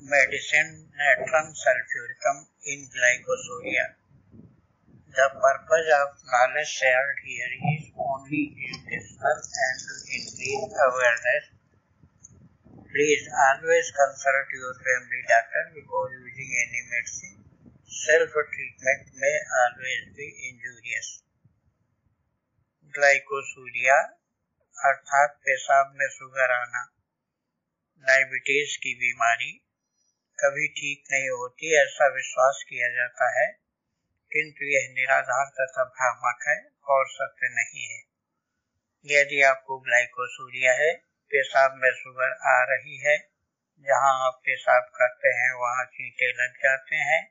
medicine Natrium Sulphuricum in Glycosuria. The purpose of knowledge shared here is only educational and to increase awareness. Please always consult your family doctor before using any medicine. Self-treatment may always be injurious. Glycosuria अर्थात पेशाब में sugar आना, diabetes की बीमारी कभी ठीक नहीं होती ऐसा विश्वास किया जाता है, किंतु यह निराधार तथा भ्रामक है और सत्य नहीं है। यदि आपको ग्लाइकोसूरिया है, पेशाब में शुगर आ रही है, जहां आप पेशाब करते हैं वहां छींटे लग जाते हैं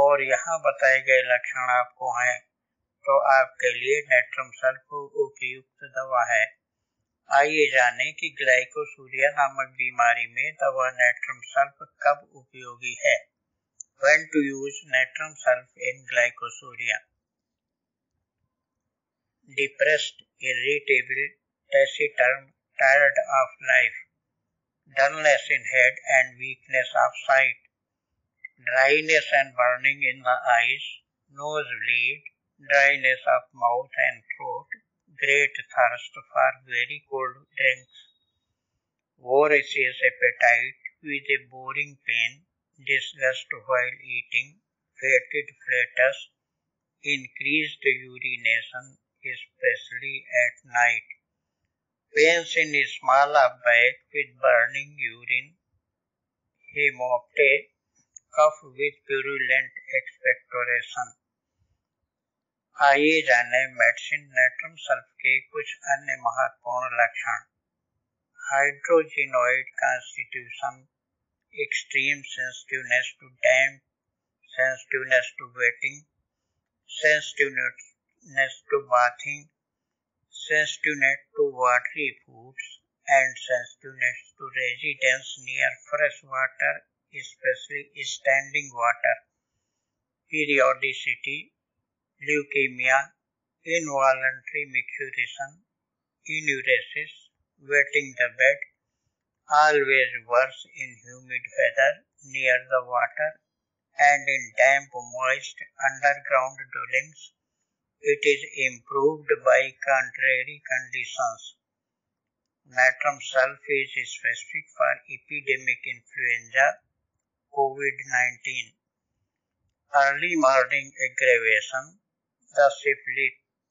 और यहाँ बताए गए लक्षण आपको हैं, तो आपके लिए नेट्रम सल्फ उपयुक्त दवा है। आइए जानें कि ग्लाइकोसूरिया नामक बीमारी में दवा नेट्रम सल्फ कब उपयोगी है। When to use natrum sulph in glycosuria? Depressed, irritable, taciturn, tired of life, dullness in head and weakness of sight, dryness and burning in the eyes, nosebleed, dryness of mouth and throat, great thirst for very cold drinks, voracious appetite with a boring pain, disgust while eating, fetid flatus, increased urination, especially at night, pains in small of back with burning urine, hemoptysis, cough with purulent expectoration। आइए जाने medicine natrum sulph के कुछ अन्य महत्वपूर्ण लक्षण। हाइड्रोजेनोइड constitution, extreme sensitiveness to damp, sensitiveness to wetting, sensitiveness to bathing, sensitiveness to watery foods, and sensitiveness to residence near fresh water, especially standing water, periodicity, leukemia, involuntary micturition, enuresis, wetting the bed, always worse in humid weather near the water and in damp, moist underground dwellings. It is improved by contrary conditions. Natrum sulph is specific for epidemicinfluenza, COVID-19. Early morning aggravation. The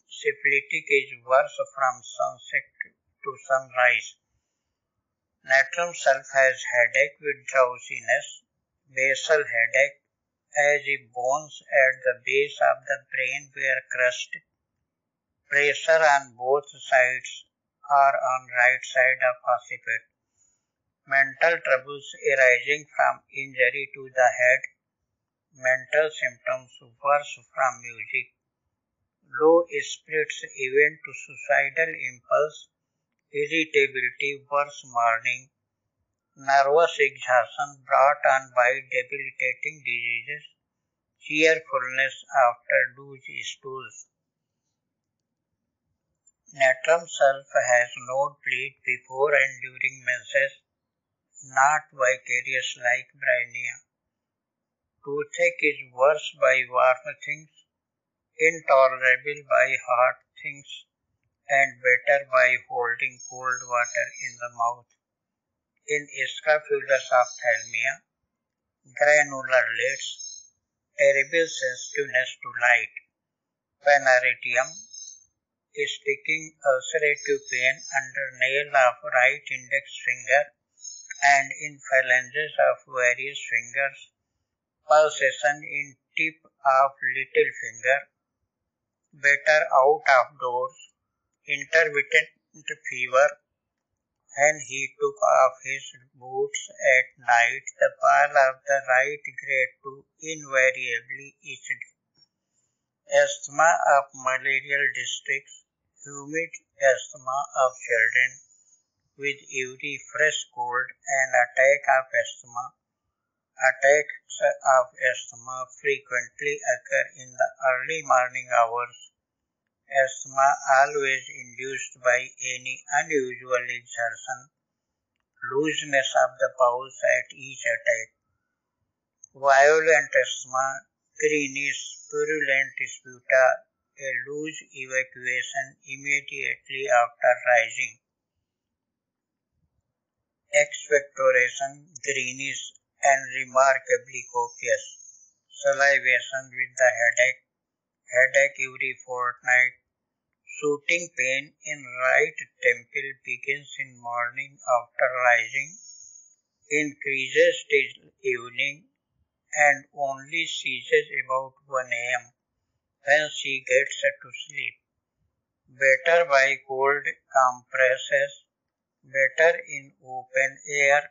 syphilitic is worse from sunset to sunrise. Natrum sulph has headache with drowsiness, basal headache, as if bones at the base of the brain were crushed, pressure on both sides or on right side of occiput, mental troubles arising from injury to the head, mental symptoms worse from music, low spirits even to suicidal impulse, irritability worse morning, nervous exhaustion brought on by debilitating diseases, cheerfulness after loose stools. Natrum sulph has nosebleed before and during menses, not vicarious like bryonia. Toothache is worse by warm things, intolerable by hot things, and better by holding cold water in the mouth. In scapulous ophthalmia, granular lids, terrible sensitiveness to light, panaretium, sticking ulcerative pain under nail of right index finger and in phalanges of various fingers, pulsation in tip of little finger, better out of doors, intermittent fever. When he took off his boots at night, the palm of the right grade 2 invariably itched. Asthma of malarial districts, humid asthma of children with every fresh cold and attack of asthma. Attacks of asthma frequently occur in the early morning hours. Asthma always induced by any unusual exertion, looseness of the bowels at each attack, violent asthma, greenish, purulent sputa, a loose evacuation immediately after rising, expectoration, greenish and remarkably copious, salivation with the headache every fortnight, shooting pain in right temple begins in morning after rising, increases till evening and only ceases about 1 a.m. when she gets to sleep. Better by cold compresses, better in open air,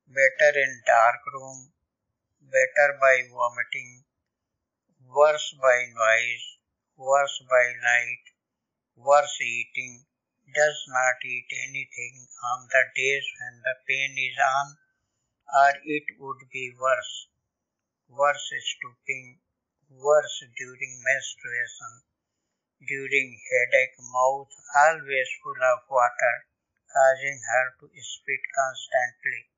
better in dark room, better by vomiting, worse by noise, worse by light, worse eating, does not eat anything on the days when the pain is on, or it would be worse. Worse stooping, worse during menstruation, during headache, mouth always full of water, causing her to spit constantly,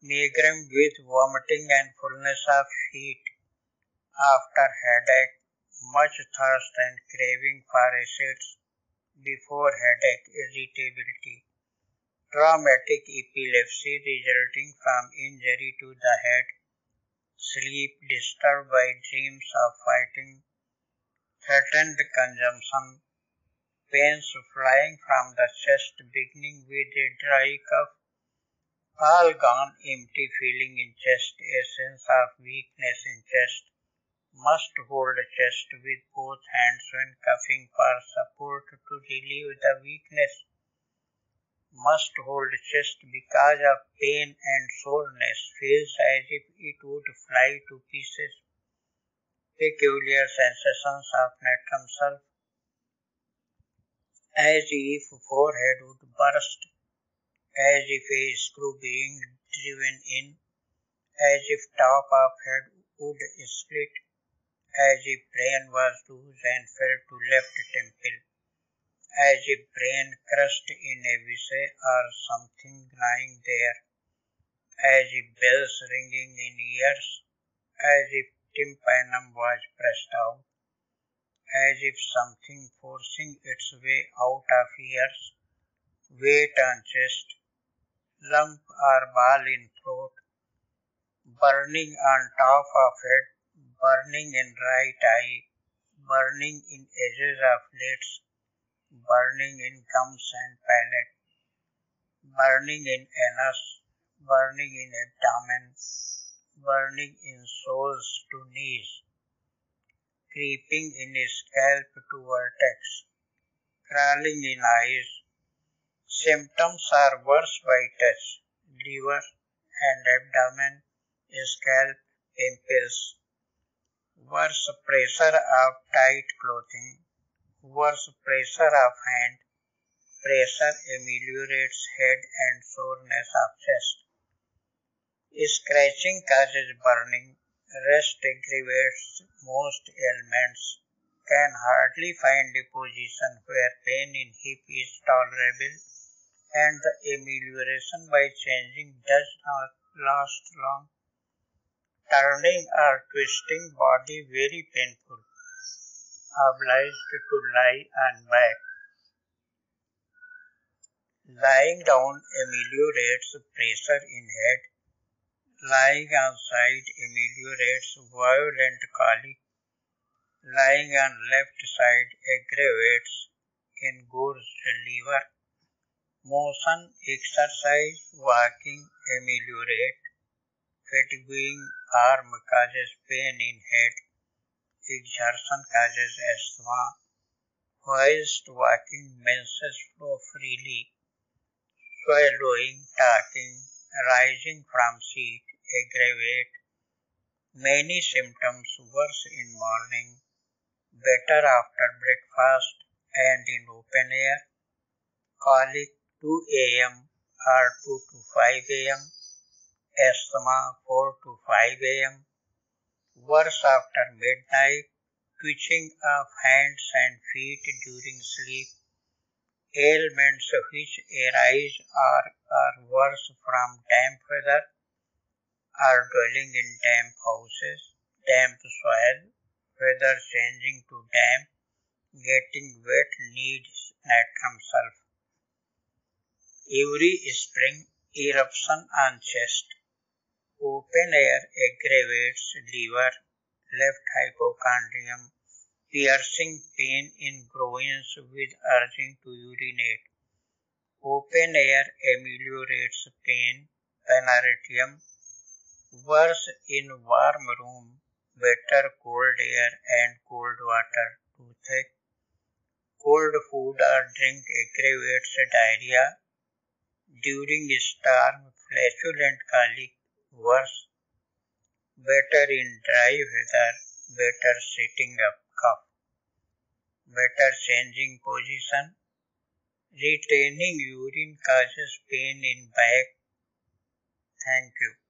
megrim with vomiting and fullness of heat, after headache, much thirst and craving for acids, before headache, irritability, traumatic epilepsy resulting from injury to the head, sleep disturbed by dreams of fighting, threatened consumption, pains flying from the chest beginning with a dry cough, all gone, empty feeling in chest, a sense of weakness in chest, must hold chest with both hands when coughing for support to relieve the weakness, must hold chest because of pain and soreness, feels as if it would fly to pieces, peculiar sensations of natrium sulphur, as if forehead would burst, as if a screw being driven in, as if top of head would split, as if brain was loose and fell to left temple, as if brain crushed in a vise or something gnawing there, as if bells ringing in ears, as if tympanum was pressed out, as if something forcing its way out of ears, weight on chest, lump or ball in throat, burning on top of head, burning in right eye, burning in edges of lids, burning in gums and palate, burning in anus, burning in abdomen, burning in soles to knees, creeping in scalp to vertex, crawling in eyes. Symptoms are worse by touch, liver and abdomen, scalp, pimples, worse pressure of tight clothing, worse pressure of hand, pressure ameliorates head and soreness of chest. Scratching causes burning, rest aggravates most ailments, can hardly find a position where pain in hip is tolerable, and the amelioration by changing does not last long. Turning or twisting body very painful, obliged to lie on back. Lying down ameliorates pressure in head, lying on side ameliorates violent colic, lying on left side aggravates engorged liver, motion, exercise, walking ameliorate, fatiguing arm causes pain in head, exertion causes asthma, whilst walking menses flow freely, swallowing, talking, rising from seat, aggravate, many symptoms worse in morning, better after breakfast and in open air, colic 2 a.m. or 2 to 5 a.m., asthma 4 to 5 a.m., worse after midnight, twitching of hands and feet during sleep, Ailments which arise or are worse from damp weather are dwelling in damp houses, damp soil, weather changing to damp, getting wet needs natrium sulfur. Every spring, eruption on chest. Open air aggravates liver, left hypochondrium, piercing pain in groins with urging to urinate. Open air ameliorates pain, panorrhetium. Worse in warm room, better cold air and cold water, toothache. Cold food or drink aggravates diarrhea. During storm, flatulent colic, worse. Better in dry weather, better sitting up, cough. Better changing position. Retaining urine causes pain in back. Thank you.